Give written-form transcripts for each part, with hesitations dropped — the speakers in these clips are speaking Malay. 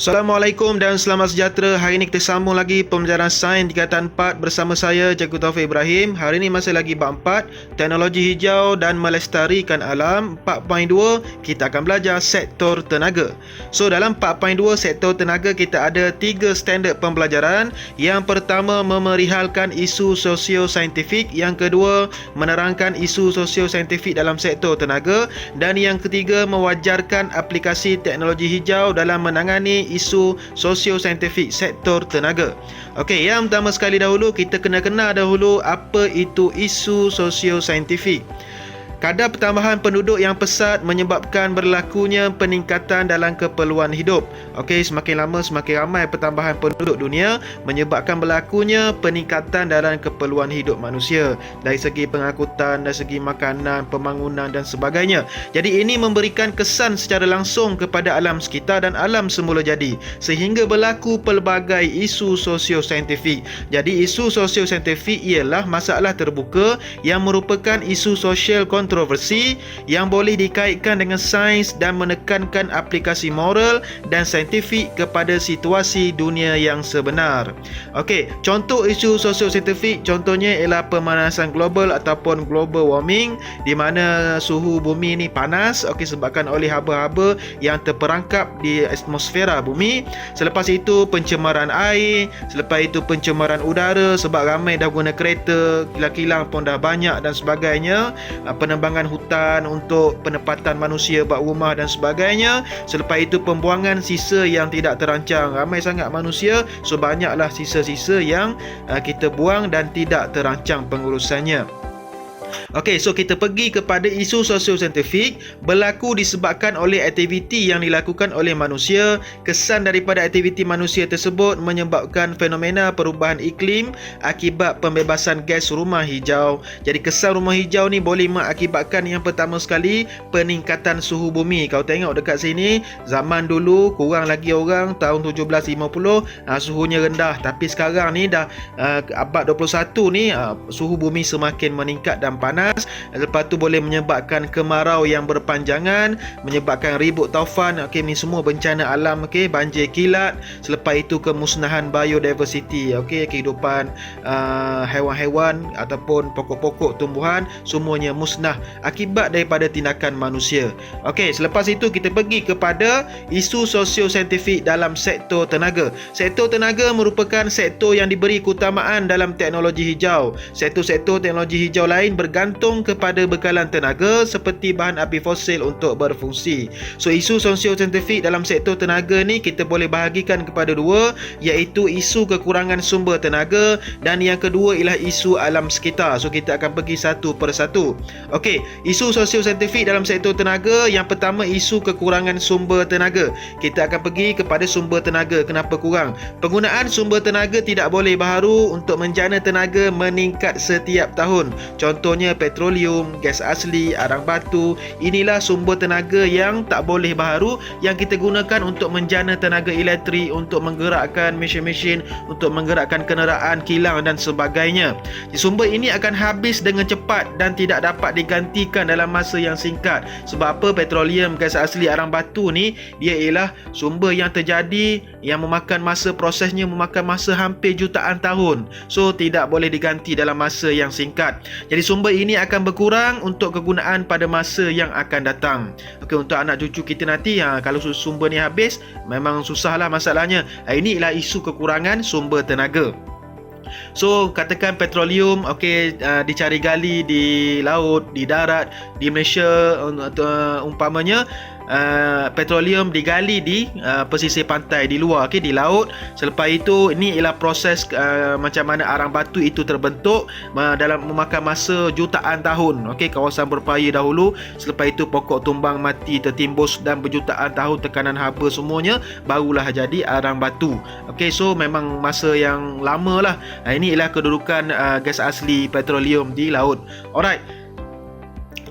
Assalamualaikum dan selamat sejahtera. Hari ini kita sambung lagi pembelajaran Sains Tingkatan 4 bersama saya Cikgu Taufik Ibrahim. Hari ini masih lagi bab 4, Teknologi Hijau dan Melestarikan Alam. 4.2 kita akan belajar sektor tenaga. So dalam 4.2 sektor tenaga kita ada 3 standard pembelajaran. Yang pertama memerihalkan isu sosio-saintifik, yang kedua menerangkan isu sosio-saintifik dalam sektor tenaga, dan yang ketiga mewajarkan aplikasi teknologi hijau dalam menangani isu sosio-saintifik sektor tenaga. Okey, yang pertama sekali dahulu kita kena kenal dahulu apa itu isu sosio-saintifik. Kadar pertambahan penduduk yang pesat menyebabkan berlakunya peningkatan dalam keperluan hidup. Okey, semakin lama semakin ramai pertambahan penduduk dunia menyebabkan berlakunya peningkatan dalam keperluan hidup manusia dari segi pengangkutan, dari segi makanan, pembangunan dan sebagainya. Jadi ini memberikan kesan secara langsung kepada alam sekitar dan alam semula jadi, sehingga berlaku pelbagai isu sosio-saintifik. Jadi isu sosio-saintifik ialah masalah terbuka yang merupakan isu sosial kontroversi yang boleh dikaitkan dengan sains dan menekankan aplikasi moral dan saintifik kepada situasi dunia yang sebenar. Okey, contoh isu sosio-saintifik contohnya ialah pemanasan global ataupun global warming, di mana suhu bumi ni panas sebabkan oleh haba-haba yang terperangkap di atmosfera bumi. Selepas itu pencemaran air, selepas itu pencemaran udara sebab ramai dah guna kereta, kilang-kilang pun dah banyak dan sebagainya, penebangan hutan untuk penempatan manusia buat rumah dan sebagainya. Selepas itu pembuangan sisa yang tidak terancang, ramai sangat manusia, so banyaklah sisa-sisa yang kita buang dan tidak terancang pengurusannya. Okey, so kita pergi kepada isu sosio-saintifik berlaku disebabkan oleh aktiviti yang dilakukan oleh manusia. Kesan daripada aktiviti manusia tersebut menyebabkan fenomena perubahan iklim akibat pembebasan gas rumah hijau. Jadi kesan rumah hijau ni boleh mengakibatkan yang pertama sekali peningkatan suhu bumi. Kau tengok dekat sini, zaman dulu kurang lagi orang tahun 1750 suhunya rendah, tapi sekarang ni dah abad 21 ni suhu bumi semakin meningkat dan panas. Lepas tu boleh menyebabkan kemarau yang berpanjangan, menyebabkan ribut taufan. Okey, ni semua bencana alam. Okey, banjir kilat. Selepas itu kemusnahan biodiversity. Okey, kehidupan haiwan-haiwan ataupun pokok-pokok tumbuhan semuanya musnah akibat daripada tindakan manusia. Okey, selepas itu kita pergi kepada isu sosio-saintifik dalam sektor tenaga. Sektor tenaga merupakan sektor yang diberi keutamaan dalam teknologi hijau. Sektor-sektor teknologi hijau lain bergantung kepada bekalan tenaga seperti bahan api fosil untuk berfungsi. So isu sosio-saintifik dalam sektor tenaga ni kita boleh bahagikan kepada dua, iaitu isu kekurangan sumber tenaga dan yang kedua ialah isu alam sekitar. So kita akan pergi satu persatu. Okey, isu sosio-saintifik dalam sektor tenaga, yang pertama isu kekurangan sumber tenaga. Kita akan pergi kepada sumber tenaga. Kenapa kurang? Penggunaan sumber tenaga tidak boleh baharu untuk menjana tenaga meningkat setiap tahun. Contohnya petroleum, gas asli, arang batu. Inilah sumber tenaga yang tak boleh baharu yang kita gunakan untuk menjana tenaga elektrik, untuk menggerakkan mesin-mesin, untuk menggerakkan kenderaan, kilang dan sebagainya. Sumber ini akan habis dengan cepat dan tidak dapat digantikan dalam masa yang singkat. Sebab apa? Petroleum, gas asli, arang batu ni dia ialah sumber yang terjadi yang memakan masa, prosesnya memakan masa hampir jutaan tahun. So tidak boleh diganti dalam masa yang singkat. Jadi sumber ini akan berkurang untuk kegunaan pada masa yang akan datang. Okey, untuk anak cucu kita nanti, kalau sumber ni habis, memang susahlah masalahnya. Ini ialah isu kekurangan sumber tenaga. So katakan petroleum dicari gali di laut, di darat, di Malaysia umpamanya petroleum digali di pesisir pantai di luar, di laut. Selepas itu ini ialah proses macam mana arang batu itu terbentuk dalam memakan masa jutaan tahun. Kawasan berpaya dahulu, selepas itu pokok tumbang mati tertimbus dan berjutaan tahun tekanan haba semuanya barulah jadi arang batu. So memang masa yang lama lah. Ini ialah kedudukan gas asli petroleum di laut. Alright.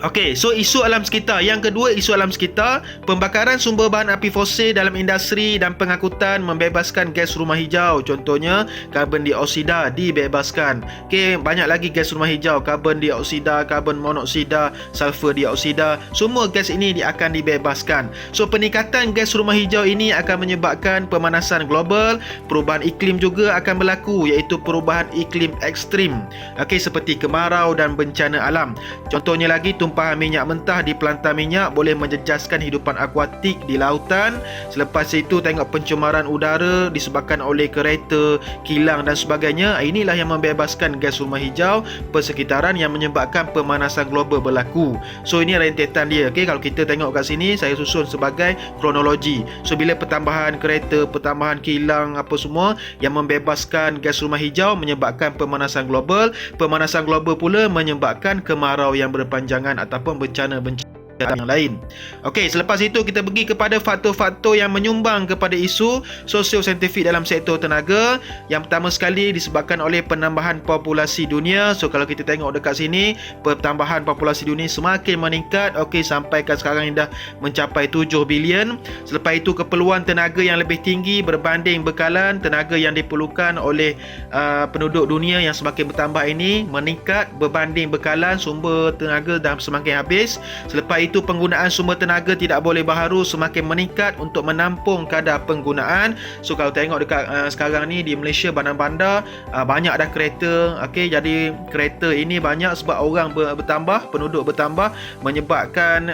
Okey, so isu alam sekitar. Yang kedua, isu alam sekitar, pembakaran sumber bahan api fosil dalam industri dan pengangkutan membebaskan gas rumah hijau. Contohnya, karbon dioksida dibebaskan. Okey, banyak lagi gas rumah hijau, karbon dioksida, karbon monoksida, sulfur dioksida. Semua gas ini akan dibebaskan. So, peningkatan gas rumah hijau ini akan menyebabkan pemanasan global, perubahan iklim juga akan berlaku, iaitu perubahan iklim ekstrim. Okey, seperti kemarau dan bencana alam. Contohnya lagi, tumpahan minyak mentah di pelantar minyak boleh menjejaskan hidupan akuatik di lautan. Selepas itu tengok pencemaran udara disebabkan oleh kereta, kilang dan sebagainya. Inilah yang membebaskan gas rumah hijau persekitaran yang menyebabkan pemanasan global berlaku. So ini rentetan dia. Okey, kalau kita tengok kat sini saya susun sebagai kronologi. So bila pertambahan kereta, pertambahan kilang apa semua yang membebaskan gas rumah hijau menyebabkan pemanasan global. Pemanasan global pula menyebabkan kemarau yang berpanjangan ataupun bencana-bencana yang lain. Okey, selepas itu kita pergi kepada faktor-faktor yang menyumbang kepada isu sosio-saintifik dalam sektor tenaga. Yang pertama sekali disebabkan oleh penambahan populasi dunia. So kalau kita tengok dekat sini, pertambahan populasi dunia semakin meningkat. Okey, sampai ke sekarang ini dah mencapai 7 bilion. Selepas itu keperluan tenaga yang lebih tinggi berbanding bekalan tenaga yang diperlukan oleh penduduk dunia yang semakin bertambah ini meningkat berbanding bekalan sumber tenaga dah semakin habis. Selepas itu penggunaan sumber tenaga tidak boleh baharu semakin meningkat untuk menampung kadar penggunaan. So kalau tengok dekat sekarang ni di Malaysia bandar-bandar banyak dah kereta. Okey, jadi kereta ini banyak sebab orang bertambah, penduduk bertambah, menyebabkan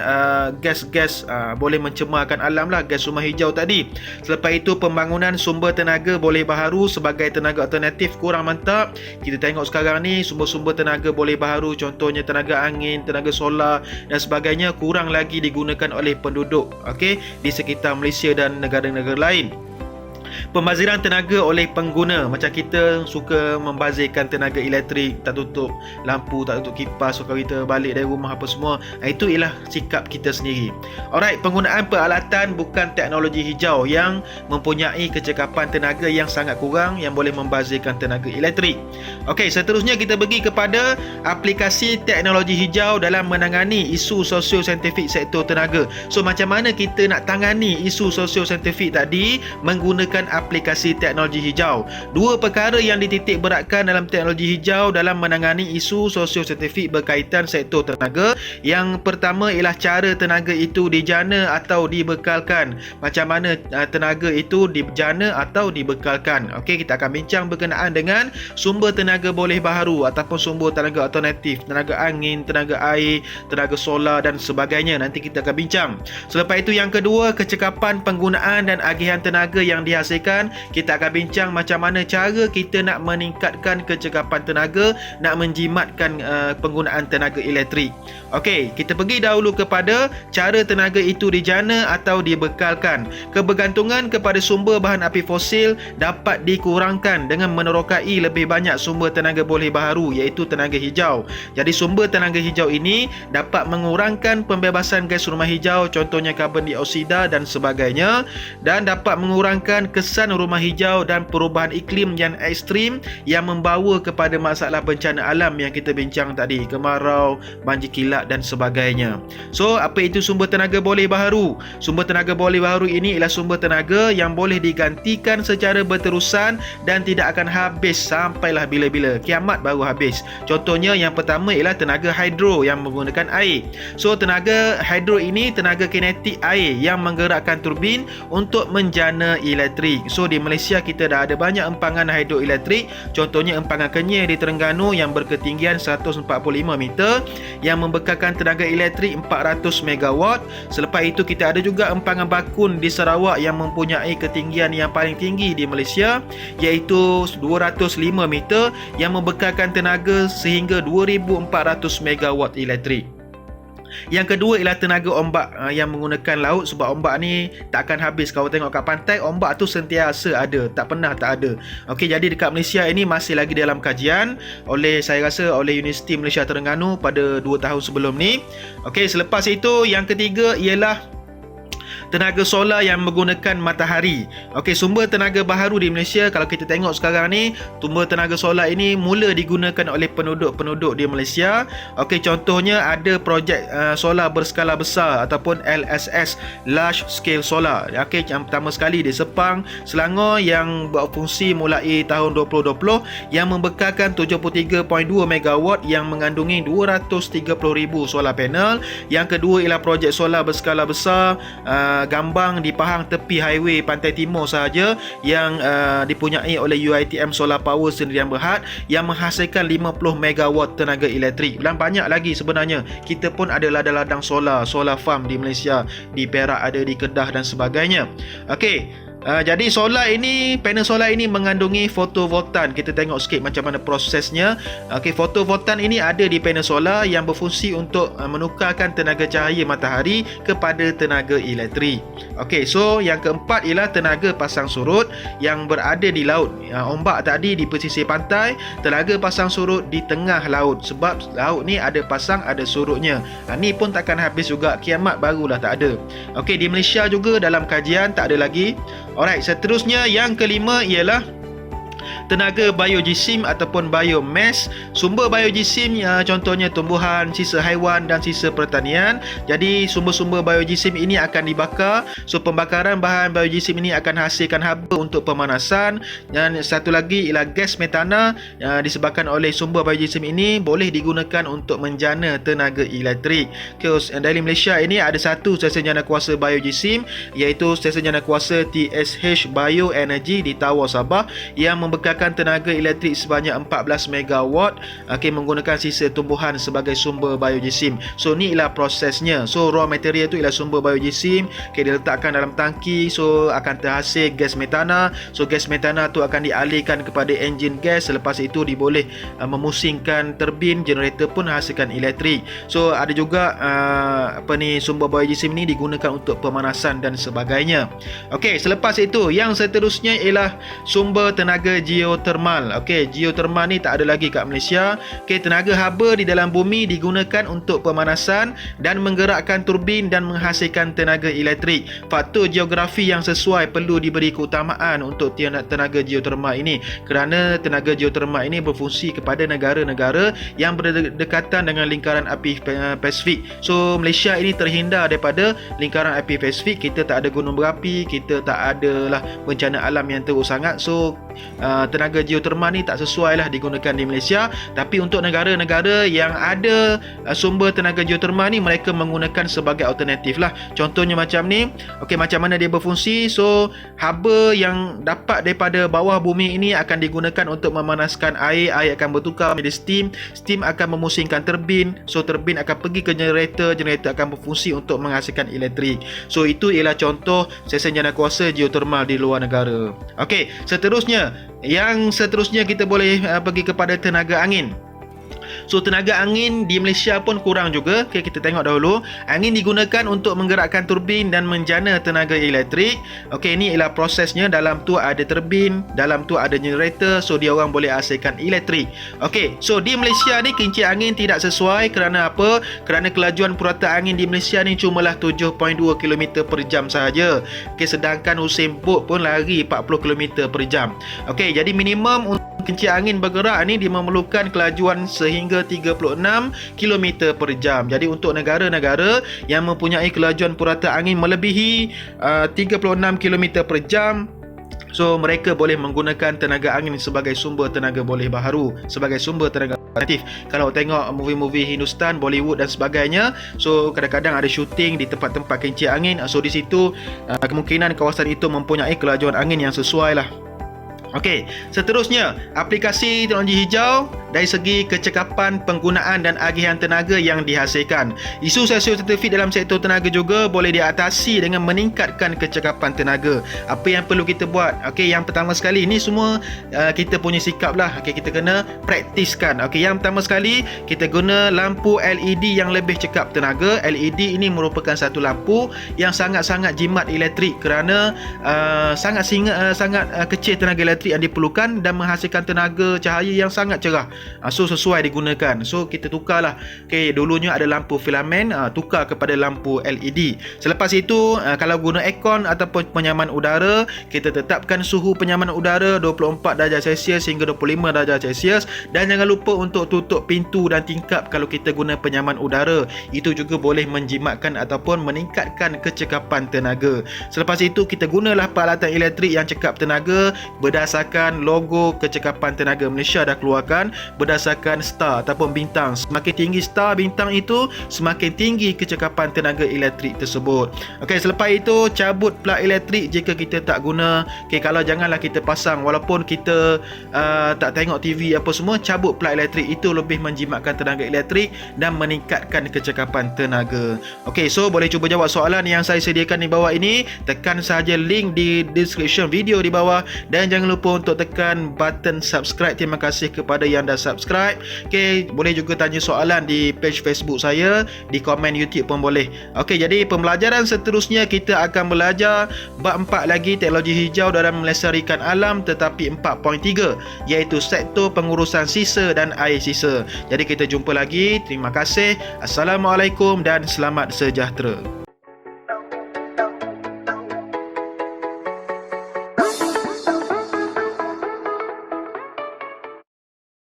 gas-gas boleh mencemarkan alam lah, gas rumah hijau tadi. Selepas itu pembangunan sumber tenaga boleh baharu sebagai tenaga alternatif kurang mantap. Kita tengok sekarang ni sumber-sumber tenaga boleh baharu, contohnya tenaga angin, tenaga solar dan sebagainya kurang lagi digunakan oleh penduduk, okey, di sekitar Malaysia dan negara-negara lain. Pembaziran tenaga oleh pengguna, macam kita suka membazirkan tenaga elektrik, tak tutup lampu, tak tutup kipas, so kalau kita balik dari rumah apa semua, itu ialah sikap kita sendiri. Alright, penggunaan peralatan bukan teknologi hijau yang mempunyai kecekapan tenaga yang sangat kurang yang boleh membazirkan tenaga elektrik. Okey, seterusnya kita pergi kepada aplikasi teknologi hijau dalam menangani isu sosio-saintifik sektor tenaga. So macam mana kita nak tangani isu sosio-saintifik tadi menggunakan aplikasi teknologi hijau. Dua perkara yang dititik beratkan dalam teknologi hijau dalam menangani isu sosio-saintifik berkaitan sektor tenaga. Yang pertama ialah cara tenaga itu dijana atau dibekalkan. Macam mana tenaga itu dijana atau dibekalkan. Okey, kita akan bincang berkenaan dengan sumber tenaga boleh baharu ataupun sumber tenaga alternatif, tenaga angin, tenaga air, tenaga solar dan sebagainya. Nanti kita akan bincang. Selepas itu yang kedua, kecekapan penggunaan dan agihan tenaga yang dihasilkan. Kita akan bincang macam mana cara kita nak meningkatkan kecekapan tenaga, nak menjimatkan penggunaan tenaga elektrik. Okey, kita pergi dahulu kepada cara tenaga itu dijana atau dibekalkan. Kebergantungan kepada sumber bahan api fosil dapat dikurangkan dengan menerokai lebih banyak sumber tenaga boleh baharu, iaitu tenaga hijau. Jadi sumber tenaga hijau ini dapat mengurangkan pembebasan gas rumah hijau, contohnya karbon dioksida dan sebagainya, dan dapat mengurangkan kesan rumah hijau dan perubahan iklim yang ekstrim yang membawa kepada masalah bencana alam yang kita bincang tadi, kemarau, banjir kilat dan sebagainya. So, apa itu sumber tenaga boleh baharu? Sumber tenaga boleh baharu ini ialah sumber tenaga yang boleh digantikan secara berterusan dan tidak akan habis sampailah bila-bila. Kiamat baru habis. Contohnya yang pertama ialah tenaga hidro yang menggunakan air. So, tenaga hidro ini tenaga kinetik air yang menggerakkan turbin untuk menjana elektrik. So di Malaysia kita dah ada banyak empangan hidroelektrik, contohnya empangan Kenyir di Terengganu yang berketinggian 145 meter yang membekalkan tenaga elektrik 400 megawatt. Selepas itu kita ada juga empangan Bakun di Sarawak yang mempunyai ketinggian yang paling tinggi di Malaysia, iaitu 205 meter yang membekalkan tenaga sehingga 2400 megawatt elektrik. Yang kedua ialah tenaga ombak yang menggunakan laut, sebab ombak ni tak akan habis. Kalau tengok kat pantai, ombak tu sentiasa ada, tak pernah tak ada. Okey, jadi dekat Malaysia ini masih lagi dalam kajian oleh, saya rasa, oleh Universiti Malaysia Terengganu pada 2 tahun sebelum ni. Okey, selepas itu yang ketiga ialah tenaga solar yang menggunakan matahari. Okey, sumber tenaga baharu di Malaysia, kalau kita tengok sekarang ni, sumber tenaga solar ini mula digunakan oleh penduduk-penduduk di Malaysia. Okey, contohnya ada projek solar berskala besar ataupun LSS, Large Scale Solar. Okey, yang pertama sekali di Sepang, Selangor, yang berfungsi mulai tahun 2020, yang membekalkan 73.2 megawatt yang mengandungi 230,000 solar panel. Yang kedua ialah projek solar berskala besar Gambang di Pahang tepi highway Pantai Timur sahaja, yang dipunyai oleh UiTM Solar Power Sdn Bhd, yang menghasilkan 50 megawatt tenaga elektrik. Dan banyak lagi sebenarnya. Kita pun ada ladang-ladang solar farm di Malaysia, di Perak ada, di Kedah dan sebagainya. Okey, jadi panel solar ini mengandungi fotovoltan. Kita tengok sikit macam mana prosesnya. Okey, fotovoltan ini ada di panel solar yang berfungsi untuk menukarkan tenaga cahaya matahari kepada tenaga elektrik. Okey, so yang keempat ialah tenaga pasang surut yang berada di laut. Ombak tadi di pesisir pantai, tenaga pasang surut di tengah laut. Sebab laut ni ada pasang, ada surutnya. Ni pun takkan habis juga, kiamat barulah tak ada. Okey, di Malaysia juga dalam kajian tak ada lagi. Alright, seterusnya yang kelima ialah tenaga biojisim ataupun biomass. Sumber biojisim contohnya tumbuhan, sisa haiwan dan sisa pertanian. Jadi sumber-sumber biojisim ini akan dibakar. So pembakaran bahan biojisim ini akan hasilkan haba untuk pemanasan. Dan satu lagi ialah gas metana disebabkan oleh sumber biojisim ini boleh digunakan untuk menjana tenaga elektrik. Dari Malaysia ini ada satu stesen jana kuasa biojisim, iaitu stesen jana kuasa TSH Bioenergy di Tawau, Sabah, yang membekalkan tenaga elektrik sebanyak 14 megawatt menggunakan sisa tumbuhan sebagai sumber biojisim. So ni ialah prosesnya. So raw material tu ialah sumber biojisim, diletakkan dalam tangki, so akan terhasil gas metana. So gas metana tu akan dialihkan kepada enjin gas, selepas itu diboleh memusingkan turbin, generator pun hasilkan elektrik. So ada juga sumber biojisim ni digunakan untuk pemanasan dan sebagainya. Okey, selepas itu yang seterusnya ialah sumber tenaga geothermal. Okey, geothermal ni tak ada lagi kat Malaysia. Okey, tenaga haba di dalam bumi digunakan untuk pemanasan dan menggerakkan turbin dan menghasilkan tenaga elektrik. Faktor geografi yang sesuai perlu diberi keutamaan untuk tenaga geothermal ini, kerana tenaga geothermal ini berfungsi kepada negara-negara yang berdekatan dengan lingkaran api Pasifik. So Malaysia ini terhindar daripada lingkaran api Pasifik. Kita tak ada gunung berapi, kita tak adalah bencana alam yang teruk sangat. So tenaga geothermal ni tak sesuai lah digunakan di Malaysia. Tapi untuk negara-negara yang ada sumber tenaga geothermal ni, mereka menggunakan sebagai alternatif lah. Contohnya macam ni. Okey, macam mana dia berfungsi? So haba yang dapat daripada bawah bumi ini akan digunakan untuk memanaskan air. Air akan bertukar menjadi steam. Steam akan memusingkan turbin. So turbin akan pergi ke generator. Generator akan berfungsi untuk menghasilkan elektrik. So itu ialah contoh stesen jana kuasa geothermal di luar negara. Okey, seterusnya kita boleh pergi kepada tenaga angin. So tenaga angin di Malaysia pun kurang juga. Okay, kita tengok dahulu. Angin digunakan untuk menggerakkan turbin dan menjana tenaga elektrik. Okey, ini ialah prosesnya. Dalam tu ada turbin, dalam tu ada generator. So dia orang boleh hasilkan elektrik. Okey, so di Malaysia ni kincir angin tidak sesuai. Kerana apa? Kerana kelajuan purata angin di Malaysia ni cumalah 7.2 km per jam sahaja. Okey, sedangkan Usain Bolt pun lari 40 km per jam. Okey, jadi minimum kincir angin bergerak ni dia memerlukan kelajuan sehingga 36 km per jam. Jadi untuk negara-negara yang mempunyai kelajuan purata angin melebihi 36 km per jam, so mereka boleh menggunakan tenaga angin sebagai sumber tenaga boleh baharu, sebagai sumber tenaga alternatif. Kalau tengok movie-movie Hindustan, Bollywood dan sebagainya, so kadang-kadang ada syuting di tempat-tempat kincir angin. So di situ kemungkinan kawasan itu mempunyai kelajuan angin yang sesuai lah. Okey, seterusnya aplikasi teknologi hijau dari segi kecekapan penggunaan dan agihan tenaga yang dihasilkan. Isu sosioteknik dalam sektor tenaga juga boleh diatasi dengan meningkatkan kecekapan tenaga. Apa yang perlu kita buat? Okey, yang pertama sekali, ini semua kita punya sikap lah. Okey, kita kena praktiskan. Okey, yang pertama sekali kita guna lampu LED yang lebih cekap tenaga. LED ini merupakan satu lampu yang sangat-sangat jimat elektrik kerana sangat kecil tenaga elektrik elektrik yang diperlukan dan menghasilkan tenaga cahaya yang sangat cerah. So sesuai digunakan. So kita tukarlah. Okey, dulunya ada lampu filament, tukar kepada lampu LED. Selepas itu kalau guna aircon ataupun penyaman udara, kita tetapkan suhu penyaman udara 24 darjah Celsius hingga 25 darjah Celsius, dan jangan lupa untuk tutup pintu dan tingkap kalau kita guna penyaman udara. Itu juga boleh menjimatkan ataupun meningkatkan kecekapan tenaga. Selepas itu kita gunalah peralatan elektrik yang cekap tenaga berdasarkan logo kecekapan tenaga Malaysia dah keluarkan, berdasarkan star ataupun bintang. Semakin tinggi star bintang itu, semakin tinggi kecekapan tenaga elektrik tersebut. Okey, selepas itu cabut plug elektrik jika kita tak guna. Okey, kalau janganlah kita pasang walaupun kita tak tengok TV apa semua, cabut plug elektrik itu lebih menjimatkan tenaga elektrik dan meningkatkan kecekapan tenaga. Okey, so boleh cuba jawab soalan yang saya sediakan di bawah ini. Tekan saja link di description video di bawah dan jangan lupa untuk tekan button subscribe. Terima kasih kepada yang dah subscribe. Okey, boleh juga tanya soalan di page Facebook saya, di komen YouTube pun boleh. Okey, jadi pembelajaran seterusnya kita akan belajar bab 4 lagi, teknologi hijau dalam melestarikan alam, tetapi 4.3, iaitu sektor pengurusan sisa dan air sisa. Jadi kita jumpa lagi. Terima kasih. Assalamualaikum dan selamat sejahtera.